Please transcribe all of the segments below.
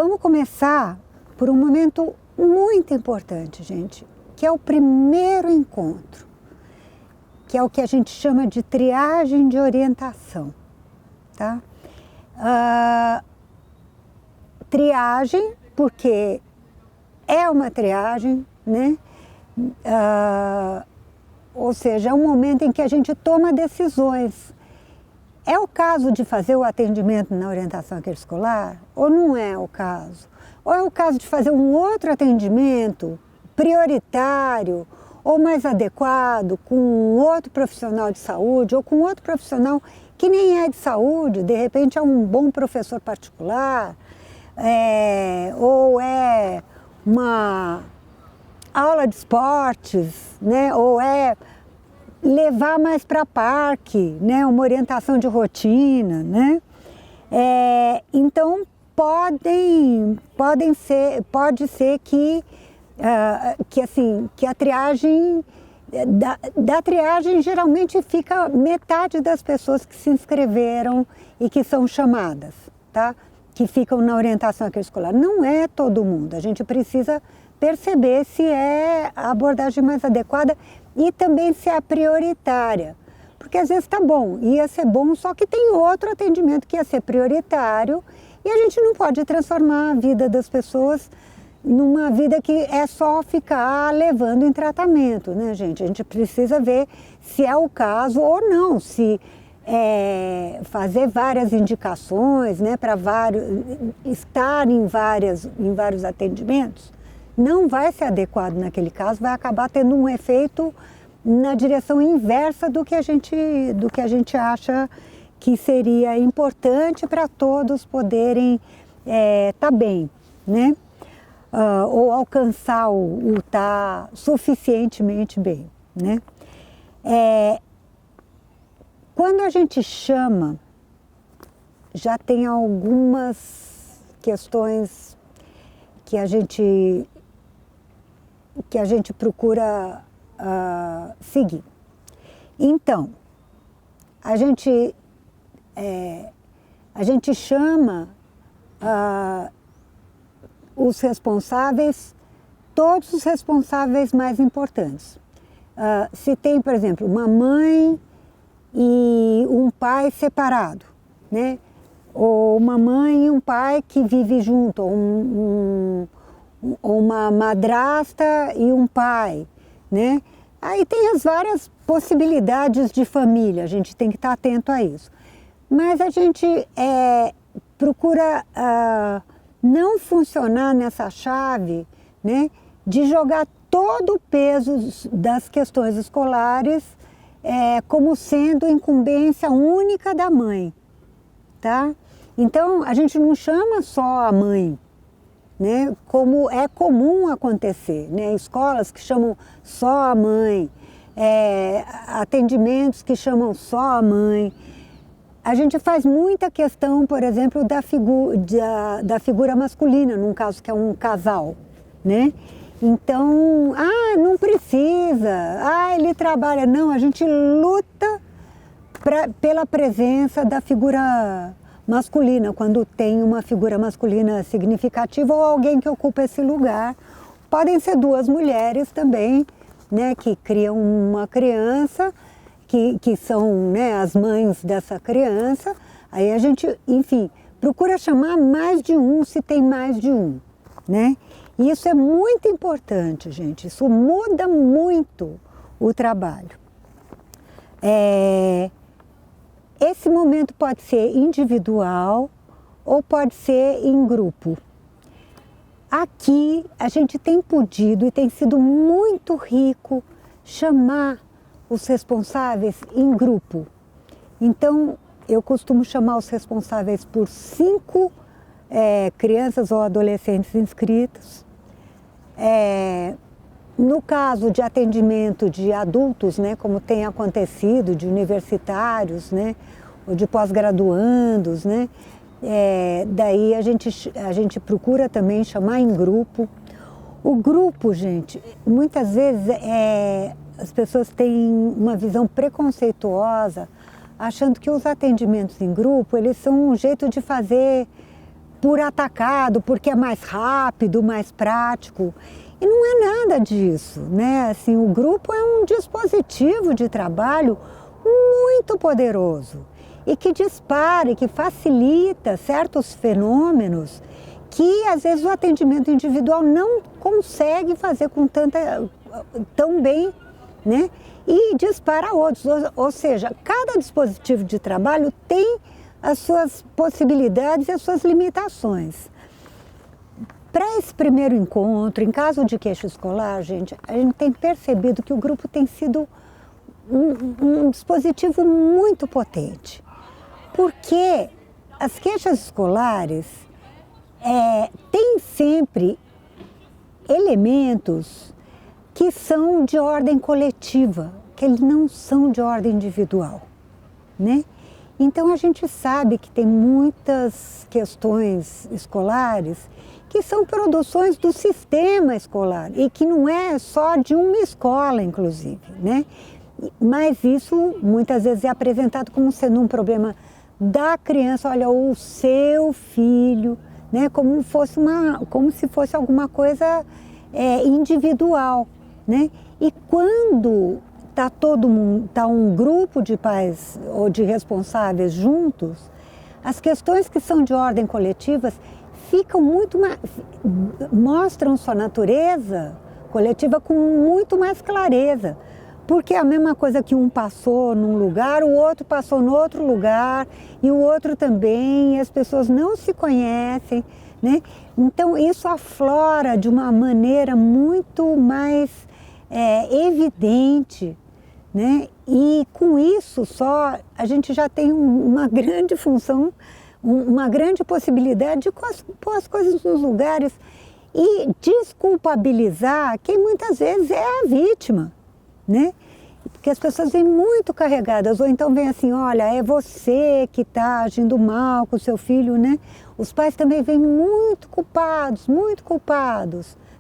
Vamos começar por um momento muito importante, gente, que é o primeiro encontro, que é o que a gente chama de triagem de orientação, tá? Triagem, porque é uma triagem, né? Ou seja, é um momento em que a gente toma decisões. É o caso de fazer o atendimento na orientação escolar ou não é o caso? Ou é o caso de fazer um outro atendimento prioritário ou mais adequado com outro profissional de saúde ou com outro profissional que nem é de saúde, de repente é um bom professor particular, ou é uma aula de esportes, né? Ou é levar mais para parque, né? Uma orientação de rotina, né? Então pode ser que a triagem da triagem geralmente fica metade das pessoas que se inscreveram e que são chamadas, tá? Que ficam na orientação escolar. Não é todo mundo. A gente precisa perceber se é a abordagem mais adequada e também se é prioritária. Porque às vezes tá bom, ia ser bom, só que tem outro atendimento que ia ser prioritário e a gente não pode transformar a vida das pessoas numa vida que é só ficar levando em tratamento, né, gente? A gente precisa ver se é o caso ou não, se fazer várias indicações, né, para estar em vários atendimentos, não vai ser adequado naquele caso, vai acabar tendo um efeito na direção inversa do que a gente acha que seria importante para todos poderem tá bem, né? Ou alcançar o tá suficientemente bem, né? Quando a gente chama, já tem algumas questões que a gente procura seguir. Então, a gente chama os responsáveis, todos os responsáveis mais importantes. Se tem, por exemplo, uma mãe e um pai separado, né? Ou uma mãe e um pai que vivem junto, ou uma madrasta e um pai, né? Aí tem as várias possibilidades de família, a gente tem que estar atento a isso. Mas a gente procura não funcionar nessa chave, né, de jogar todo o peso das questões escolares como sendo incumbência única da mãe, tá? Então, a gente não chama só a mãe, né, como é comum acontecer, né? Escolas que chamam só a mãe, atendimentos que chamam só a mãe. A gente faz muita questão, por exemplo, da figura masculina, num caso que é um casal, né? Então, não precisa, ele trabalha. Não, a gente luta pela presença da figura masculina, quando tem uma figura masculina significativa ou alguém que ocupa esse lugar. Podem ser duas mulheres também, né, que criam uma criança, que são, né, as mães dessa criança. Aí a gente, enfim, procura chamar mais de um se tem mais de um, né? E isso é muito importante, gente. Isso muda muito o trabalho. Esse momento pode ser individual ou pode ser em grupo. Aqui a gente tem podido e tem sido muito rico chamar os responsáveis em grupo. Então, eu costumo chamar os responsáveis por 5 crianças ou adolescentes inscritos. No caso de atendimento de adultos, né, como tem acontecido, de universitários, né, ou de pós-graduandos, né, daí a gente procura também chamar em grupo. O grupo, gente, muitas vezes as pessoas têm uma visão preconceituosa, achando que os atendimentos em grupo, eles são um jeito de fazer por atacado, porque é mais rápido, mais prático. E não é nada disso, né? Assim, o grupo é um dispositivo de trabalho muito poderoso e que dispara, e que facilita certos fenômenos que às vezes o atendimento individual não consegue fazer tão bem, né? E dispara outros, ou seja, cada dispositivo de trabalho tem as suas possibilidades e as suas limitações. Para esse primeiro encontro, em caso de queixa escolar, a gente tem percebido que o grupo tem sido um dispositivo muito potente, porque as queixas escolares têm sempre elementos que são de ordem coletiva, que eles não são de ordem individual, né? Então a gente sabe que tem muitas questões escolares que são produções do sistema escolar e que não é só de uma escola, inclusive, né? Mas isso muitas vezes é apresentado como sendo um problema da criança, olha, o seu filho, né? Como se fosse alguma coisa individual, né? E quando tá um grupo de pais ou de responsáveis juntos, as questões que são de ordem coletivas ficam mostram sua natureza coletiva com muito mais clareza, porque é a mesma coisa que um passou num lugar, o outro passou no outro lugar e o outro também, e as pessoas não se conhecem, né? Então isso aflora de uma maneira muito mais evidente, né? E com isso só a gente já tem uma grande função, uma grande possibilidade de pôr as coisas nos lugares e desculpabilizar quem muitas vezes é a vítima, né? Porque as pessoas vêm muito carregadas, ou então vêm assim, olha, é você que está agindo mal com o seu filho, né? Os pais também vêm muito culpados,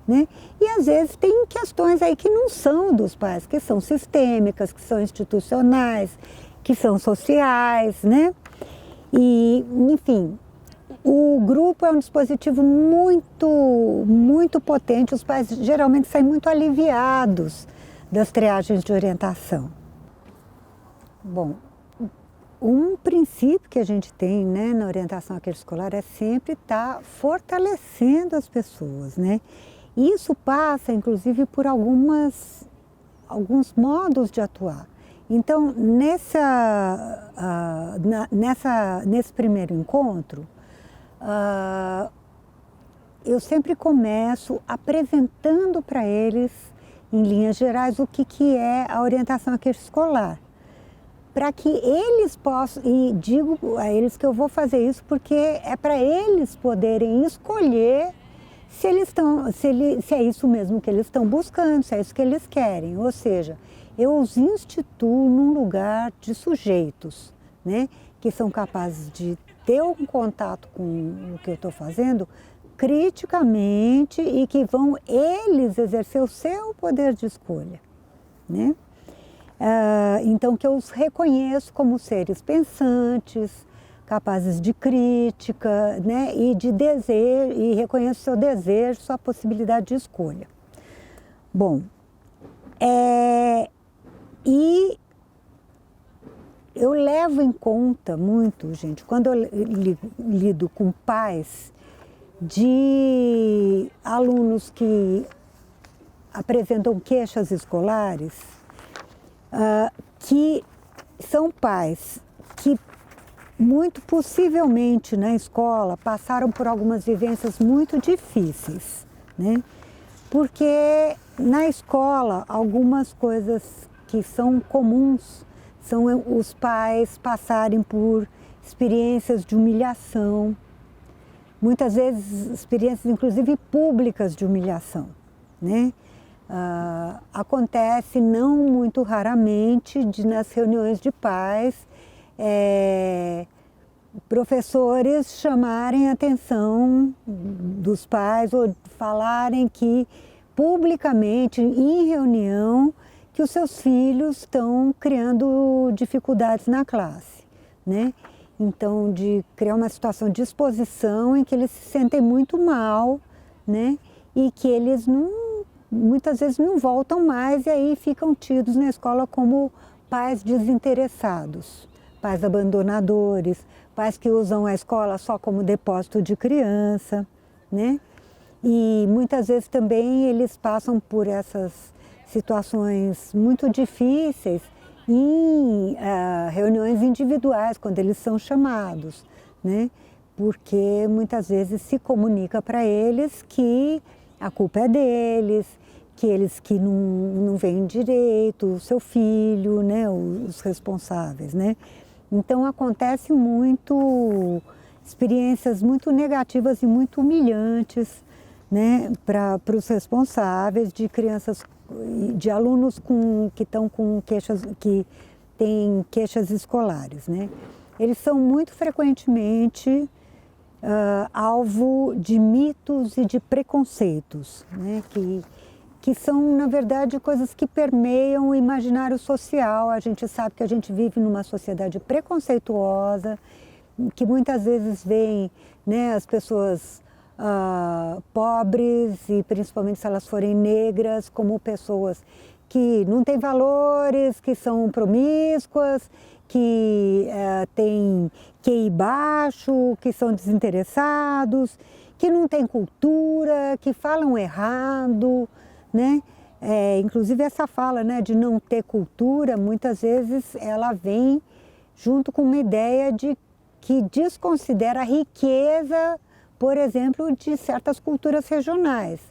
né? E às vezes tem questões aí que não são dos pais, que são sistêmicas, que são institucionais, que são sociais, né? E, enfim, o grupo é um dispositivo muito potente. Os pais geralmente saem muito aliviados das triagens de orientação. Bom, um princípio que a gente tem, né, na orientação à queixa escolar é sempre estar fortalecendo as pessoas, né? E isso passa, inclusive, por alguns modos de atuar. Então, nesse primeiro encontro, eu sempre começo apresentando para eles, em linhas gerais, o que é a orientação à queixa escolar. Para que eles possam, e digo a eles que eu vou fazer isso porque é para eles poderem escolher se é isso mesmo que eles estão buscando, se é isso que eles querem. Ou seja, eu os instituo num lugar de sujeitos, né, que são capazes de ter um contato com o que eu estou fazendo criticamente e que vão eles exercer o seu poder de escolha, né? Então que eu os reconheço como seres pensantes, capazes de crítica, né, e de desejo, e reconheço seu desejo, sua possibilidade de escolha. Bom, e eu levo em conta muito, gente, quando eu lido com pais de alunos que apresentam queixas escolares, que são pais que muito possivelmente na escola passaram por algumas vivências muito difíceis, né? Porque na escola algumas coisas que são comuns são os pais passarem por experiências de humilhação, muitas vezes experiências inclusive públicas de humilhação, né? Acontece não muito raramente nas reuniões de pais, professores chamarem a atenção dos pais ou falarem que publicamente em reunião que que os seus filhos estão criando dificuldades na classe, né? Então, de criar uma situação de exposição em que eles se sentem muito mal, né? E que eles muitas vezes não voltam mais e aí ficam tidos na escola como pais desinteressados, pais abandonadores, pais que usam a escola só como depósito de criança, né? E muitas vezes também eles passam por essas situações muito difíceis em reuniões individuais, quando eles são chamados, né? Porque muitas vezes se comunica para eles que a culpa é deles, que eles que não veem direito, o seu filho, né? Os responsáveis, né? Então acontece muito, experiências muito negativas e muito humilhantes, né? Para os responsáveis de crianças, de alunos que estão com queixas, que têm queixas escolares, né? Eles são muito frequentemente alvo de mitos e de preconceitos, né? Que são, na verdade, coisas que permeiam o imaginário social. A gente sabe que a gente vive numa sociedade preconceituosa, que muitas vezes veem, né, as pessoas pobres, e principalmente se elas forem negras, como pessoas que não têm valores, que são promíscuas, que têm QI baixo, que são desinteressados, que não têm cultura, que falam errado, né? Inclusive essa fala, né, de não ter cultura, muitas vezes ela vem junto com uma ideia de que desconsidera a riqueza, por exemplo, de certas culturas regionais.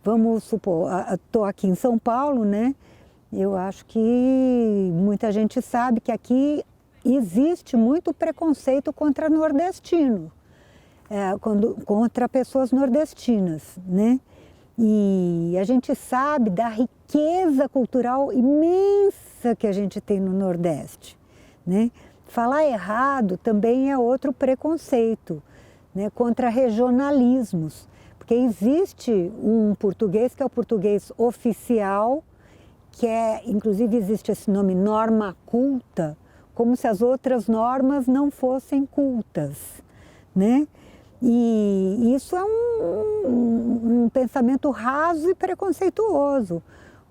Vamos supor, estou aqui em São Paulo, né? Eu acho que muita gente sabe que aqui existe muito preconceito contra nordestino, contra pessoas nordestinas, né? E a gente sabe da riqueza cultural imensa que a gente tem no Nordeste, né? Falar errado também é outro preconceito, né? Contra regionalismos, porque existe um português que é o português oficial, que inclusive existe esse nome norma culta, como se as outras normas não fossem cultas, né? E isso é um pensamento raso e preconceituoso,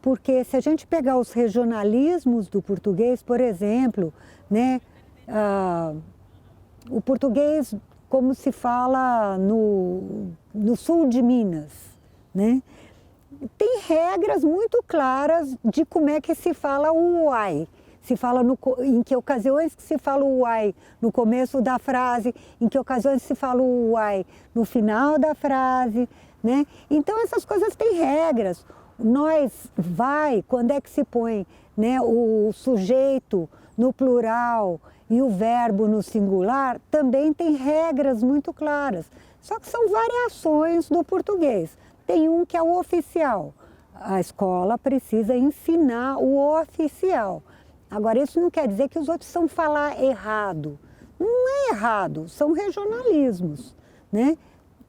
porque se a gente pegar os regionalismos do português, por exemplo, né, o português como se fala no sul de Minas, né, tem regras muito claras de como é que se fala o uai. Se fala em que ocasiões que se fala o uai no começo da frase, em que ocasiões se fala o uai no final da frase, né? Então essas coisas têm regras. Nós, vai, quando é que se põe, né, o sujeito no plural e o verbo no singular, também tem regras muito claras. Só que são variações do português. Tem um que é o oficial. A escola precisa ensinar o oficial. Agora, isso não quer dizer que os outros são falar errado. Não é errado, são regionalismos, né?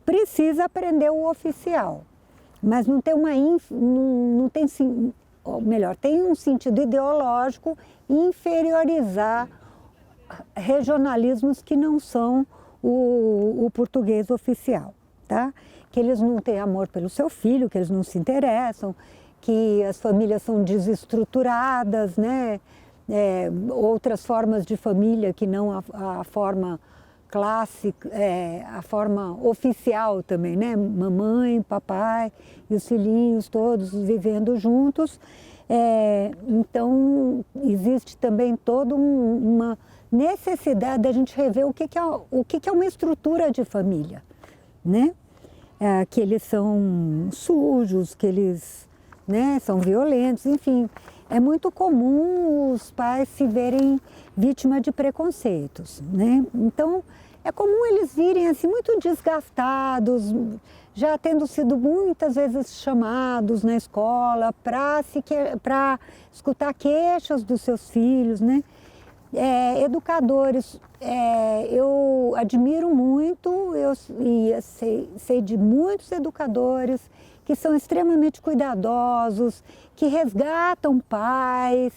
Precisa aprender o oficial, mas não tem tem um sentido ideológico inferiorizar regionalismos que não são o português oficial, tá? Que eles não têm amor pelo seu filho, que eles não se interessam, que as famílias são desestruturadas, né? Outras formas de família que não a forma clássica, a forma oficial também, né? Mamãe, papai e os filhinhos todos vivendo juntos. Então, existe também toda uma necessidade da gente rever o que é uma estrutura de família, né? Que eles são sujos, que eles, né, são violentos, enfim. É muito comum os pais se verem vítima de preconceitos, né? Então, é comum eles virem assim muito desgastados, já tendo sido muitas vezes chamados na escola para escutar queixas dos seus filhos, né? Educadores, eu admiro muito, sei de muitos educadores que são extremamente cuidadosos, que resgatam pais,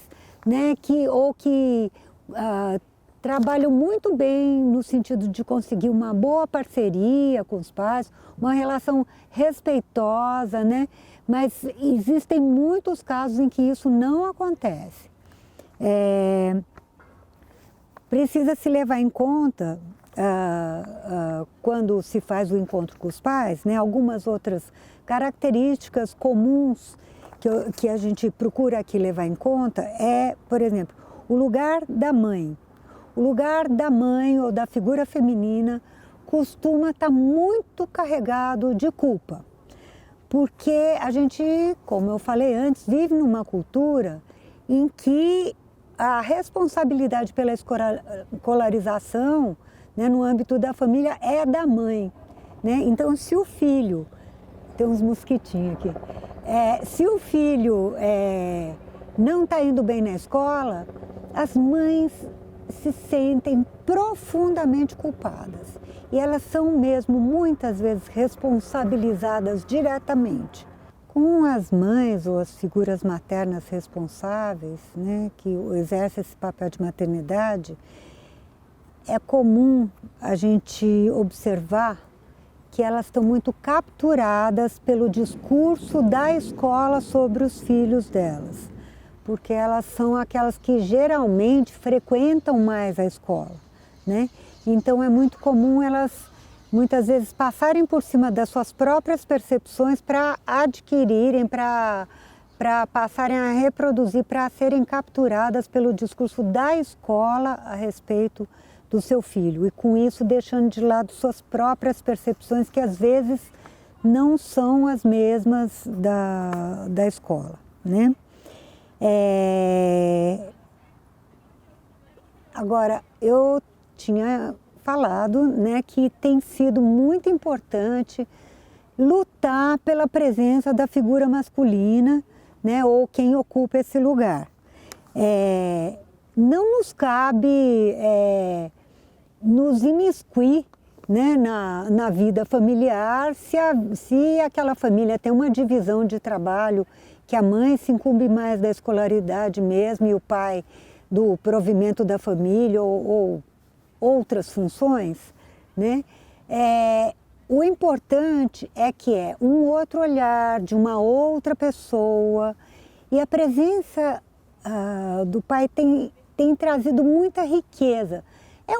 né, que trabalham muito bem no sentido de conseguir uma boa parceria com os pais, uma relação respeitosa, né? Mas existem muitos casos em que isso não acontece. Precisa se levar em conta, quando se faz o encontro com os pais, né, algumas outras características comuns que a gente procura aqui levar em conta por exemplo, o lugar da mãe. O lugar da mãe ou da figura feminina costuma estar muito carregado de culpa, porque a gente, como eu falei antes, vive numa cultura em que a responsabilidade pela escolarização, né, no âmbito da família é da mãe, né? Então, se o filho, tem uns mosquitinhos aqui, se o filho não está indo bem na escola, as mães se sentem profundamente culpadas e elas são mesmo muitas vezes responsabilizadas diretamente. Com as mães ou as figuras maternas responsáveis, né, que exercem esse papel de maternidade, é comum a gente observar que elas estão muito capturadas pelo discurso da escola sobre os filhos delas, porque elas são aquelas que geralmente frequentam mais a escola, né? Então é muito comum elas muitas vezes passarem por cima das suas próprias percepções para adquirirem, para passarem a reproduzir, para serem capturadas pelo discurso da escola a respeito do seu filho, e com isso deixando de lado suas próprias percepções, que às vezes não são as mesmas da escola, né? Agora, eu tinha falado, né, que tem sido muito importante lutar pela presença da figura masculina, né, ou quem ocupa esse lugar. Não nos cabe nos imiscuir, né, na vida familiar, se aquela família tem uma divisão de trabalho, que a mãe se incumbe mais da escolaridade mesmo e o pai do provimento da família ou outras funções, né? O importante é que é um outro olhar de uma outra pessoa, e a presença do pai tem trazido muita riqueza. É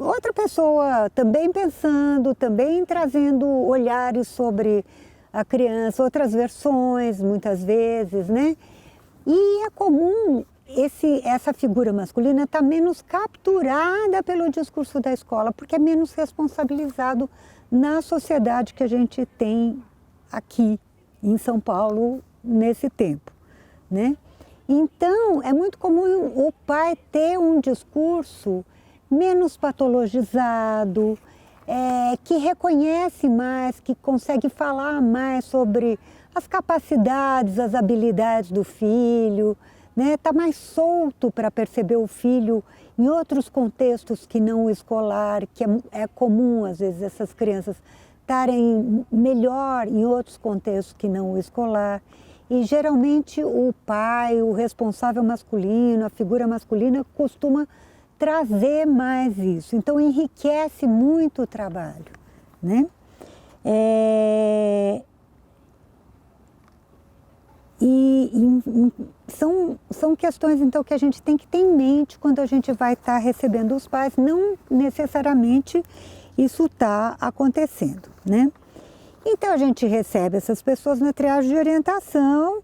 outra pessoa também pensando, também trazendo olhares sobre a criança, outras versões muitas vezes, né? E é comum essa figura masculina estar menos capturada pelo discurso da escola, porque é menos responsabilizado na sociedade que a gente tem aqui em São Paulo nesse tempo, né? Então, é muito comum o pai ter um discurso menos patologizado, que reconhece mais, que consegue falar mais sobre as capacidades, as habilidades do filho, né? Está mais solto para perceber o filho em outros contextos que não o escolar, que é comum às vezes essas crianças estarem melhor em outros contextos que não o escolar. E geralmente o pai, o responsável masculino, a figura masculina costuma trazer mais isso. Então enriquece muito o trabalho, né? São questões então que a gente tem que ter em mente quando a gente vai estar recebendo os pais. Não necessariamente isso está acontecendo, né? Então a gente recebe essas pessoas na triagem de orientação,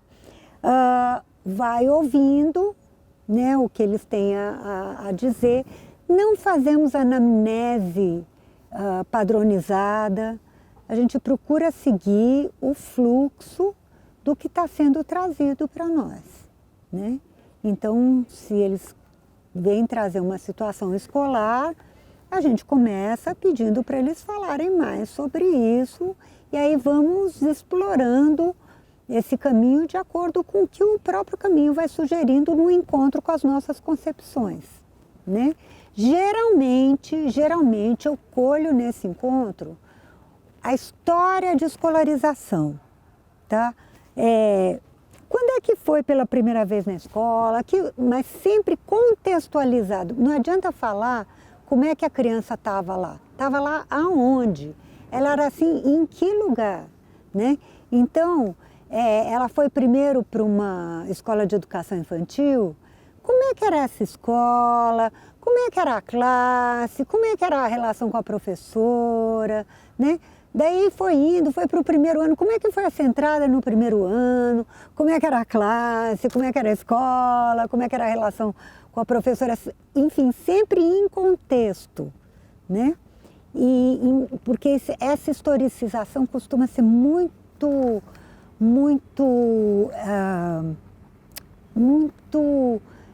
vai ouvindo, né, o que eles têm a dizer. Não fazemos anamnese padronizada, a gente procura seguir o fluxo do que está sendo trazido para nós, né? Então, se eles vêm trazer uma situação escolar, a gente começa pedindo para eles falarem mais sobre isso, e aí vamos explorando esse caminho de acordo com o que o próprio caminho vai sugerindo no encontro com as nossas concepções, né? Geralmente eu colho nesse encontro a história de escolarização, tá? Quando é que foi pela primeira vez na escola, mas sempre contextualizado. Não adianta falar como é que a criança estava lá. Estava lá aonde? Ela era assim, em que lugar? Né? Então, ela foi primeiro para uma escola de educação infantil. Como é que era essa escola? Como é que era a classe? Como é que era a relação com a professora? Né? Daí foi para o primeiro ano. Como é que foi essa entrada no primeiro ano? Como é que era a classe? Como é que era a escola? Como é que era a relação com a professora? Enfim, sempre em contexto, né? Porque essa historicização costuma ser muito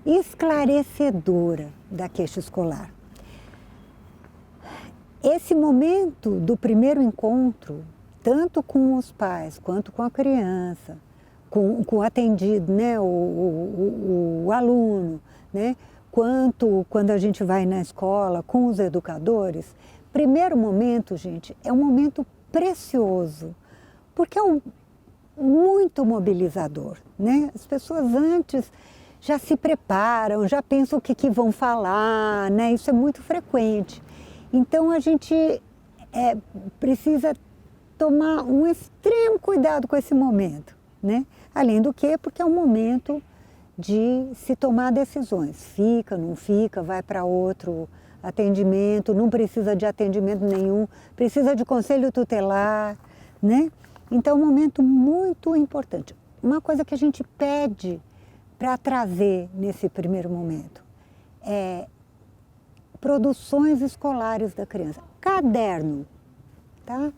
esclarecedora da queixa escolar. Esse momento do primeiro encontro, tanto com os pais quanto com a criança, com o atendido, né, o aluno, né, quanto quando a gente vai na escola com os educadores, primeiro momento, gente, é um momento precioso, porque é muito mobilizador, né? As pessoas antes já se preparam, já pensam o que vão falar, né? Isso é muito frequente. Então a gente precisa tomar um extremo cuidado com esse momento, né? Além do que, porque é um momento de se tomar decisões. Fica, não fica, vai para outro atendimento, não precisa de atendimento nenhum, precisa de conselho tutelar, né? Então é um momento muito importante. Uma coisa que a gente pede para trazer nesse primeiro momento é produções escolares da criança. Caderno, tá?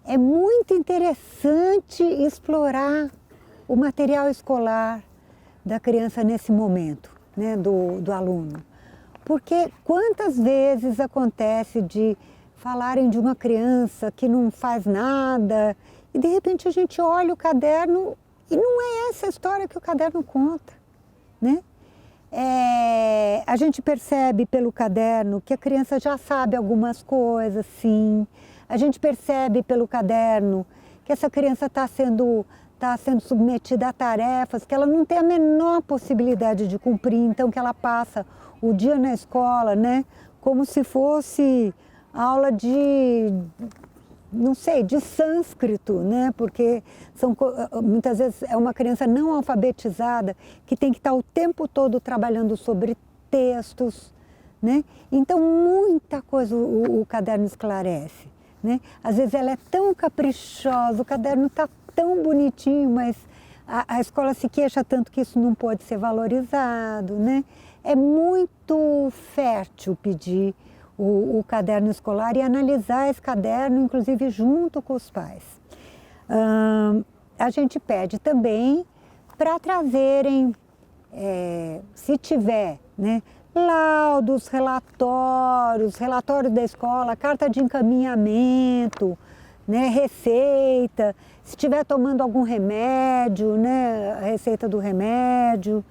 É muito interessante explorar o material escolar da criança nesse momento, né, do aluno. Porque quantas vezes acontece de falarem de uma criança que não faz nada e de repente a gente olha o caderno e não é essa a história que o caderno conta, né? A gente percebe pelo caderno que a criança já sabe algumas coisas, sim. A gente percebe pelo caderno que essa criança está sendo submetida a tarefas que ela não tem a menor possibilidade de cumprir, então que ela passa o dia na escola, né, como se fosse aula de, não sei, de sânscrito, né, porque muitas vezes é uma criança não alfabetizada que tem que estar o tempo todo trabalhando sobre textos, né, então muita coisa o caderno esclarece, né, às vezes ela é tão caprichosa, o caderno está tão bonitinho, mas a escola se queixa tanto que isso não pode ser valorizado, né? É muito fértil pedir o caderno escolar e analisar esse caderno, inclusive junto com os pais. A gente pede também para trazerem, se tiver, né, laudos, relatórios da escola, carta de encaminhamento, né, receita, se estiver tomando algum remédio, né, a receita do remédio.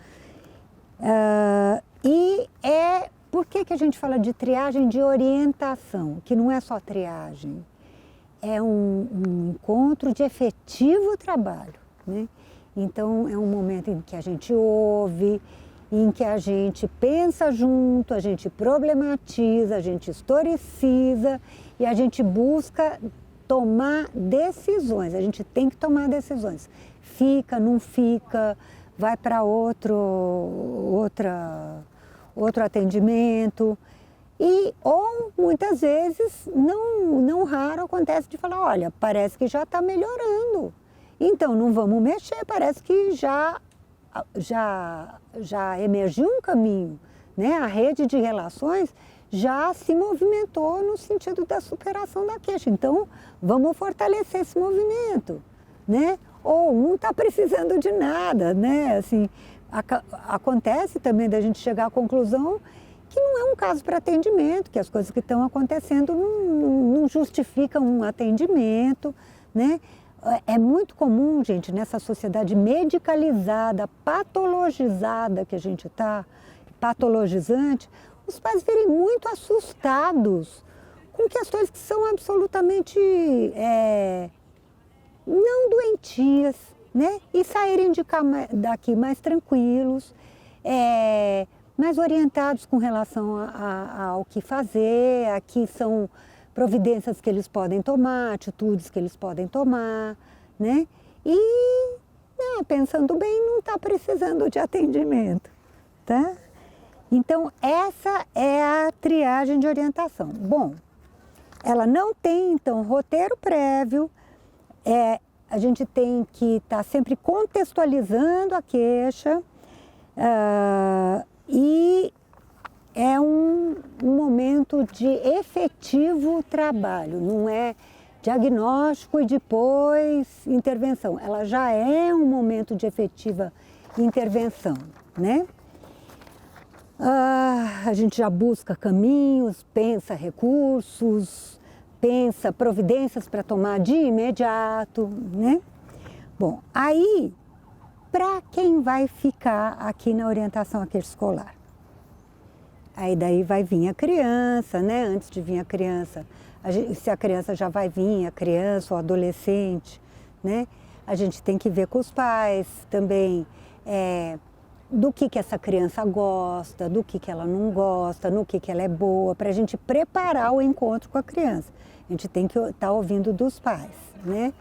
Por que a gente fala de triagem de orientação? Que não é só triagem, é um encontro de efetivo trabalho, né? Então é um momento em que a gente ouve, em que a gente pensa junto, a gente problematiza, a gente historiciza e a gente busca tomar decisões. A gente tem que tomar decisões. Fica, não fica, vai para outro atendimento. Ou muitas vezes, não raro, acontece de falar, olha, parece que já está melhorando. Então não vamos mexer, parece que já emergiu um caminho, né? A rede de relações já se movimentou no sentido da superação da queixa. Então, vamos fortalecer esse movimento, né? Ou não está precisando de nada, né? Assim, acontece também da gente chegar à conclusão que não é um caso para atendimento, que as coisas que estão acontecendo não justificam um atendimento, né? É muito comum, gente, nessa sociedade medicalizada, patologizada que a gente está, patologizante, os pais virem muito assustados com questões que são absolutamente não doentias, né? E saírem daqui mais tranquilos, mais orientados com relação ao que fazer. Aqui são providências que eles podem tomar, atitudes que eles podem tomar, né? E, pensando bem, não está precisando de atendimento, tá? Então, essa é a triagem de orientação. Bom, ela não tem, então, roteiro prévio, a gente tem que estar sempre contextualizando a queixa, e é um momento de efetivo trabalho, não é diagnóstico e depois intervenção. Ela já é um momento de efetiva intervenção, né? A gente já busca caminhos, pensa recursos, pensa providências para tomar de imediato, né? Bom, aí, para quem vai ficar aqui na orientação à queixa escolar? Aí daí vai vir a criança, né? Antes de vir a criança, se a criança já vai vir, a criança ou adolescente, né? A gente tem que ver com os pais também, do que essa criança gosta, do que ela não gosta, no que ela é boa, para a gente preparar o encontro com a criança. A gente tem que estar ouvindo dos pais, né?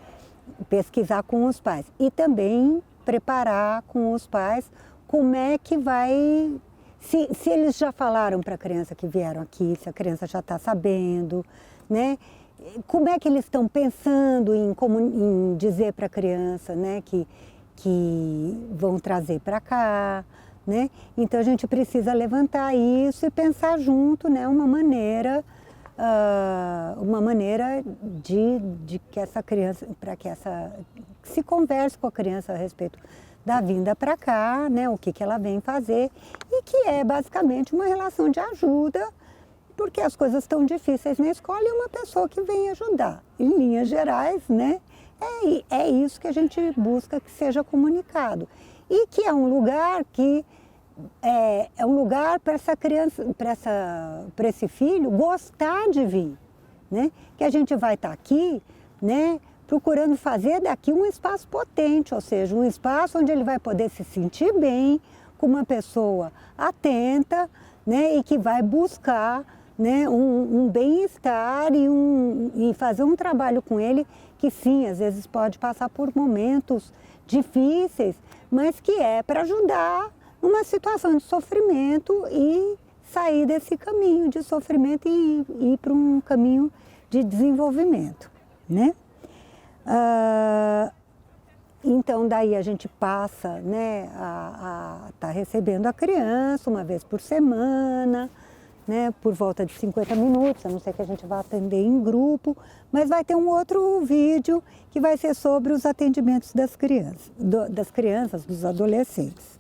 Pesquisar com os pais e também preparar com os pais como é que vai, se eles já falaram para a criança que vieram aqui, se a criança já está sabendo, né? Como é que eles estão pensando em dizer para a criança, né, que vão trazer para cá, né? Então a gente precisa levantar isso e pensar junto, né, uma maneira de que essa criança, que se converse com a criança a respeito da vinda para cá, né, o que ela vem fazer, e que é basicamente uma relação de ajuda, porque as coisas estão difíceis na escola e uma pessoa que vem ajudar. Em linhas gerais, né, é isso que a gente busca que seja comunicado. E que é um lugar que é um lugar para essa criança, para esse filho gostar de vir, né? Que a gente vai estar aqui, né, procurando fazer daqui um espaço potente, ou seja, um espaço onde ele vai poder se sentir bem, com uma pessoa atenta, né, e que vai buscar, né, um bem-estar e fazer um trabalho com ele que sim, às vezes pode passar por momentos difíceis, mas que é para ajudar numa situação de sofrimento e sair desse caminho de sofrimento e ir para um caminho de desenvolvimento, né? Então daí a gente passa, né, a estar recebendo a criança uma vez por semana, né, por volta de 50 minutos, a não ser que a gente vá atender em grupo, mas vai ter um outro vídeo que vai ser sobre os atendimentos das crianças, dos adolescentes.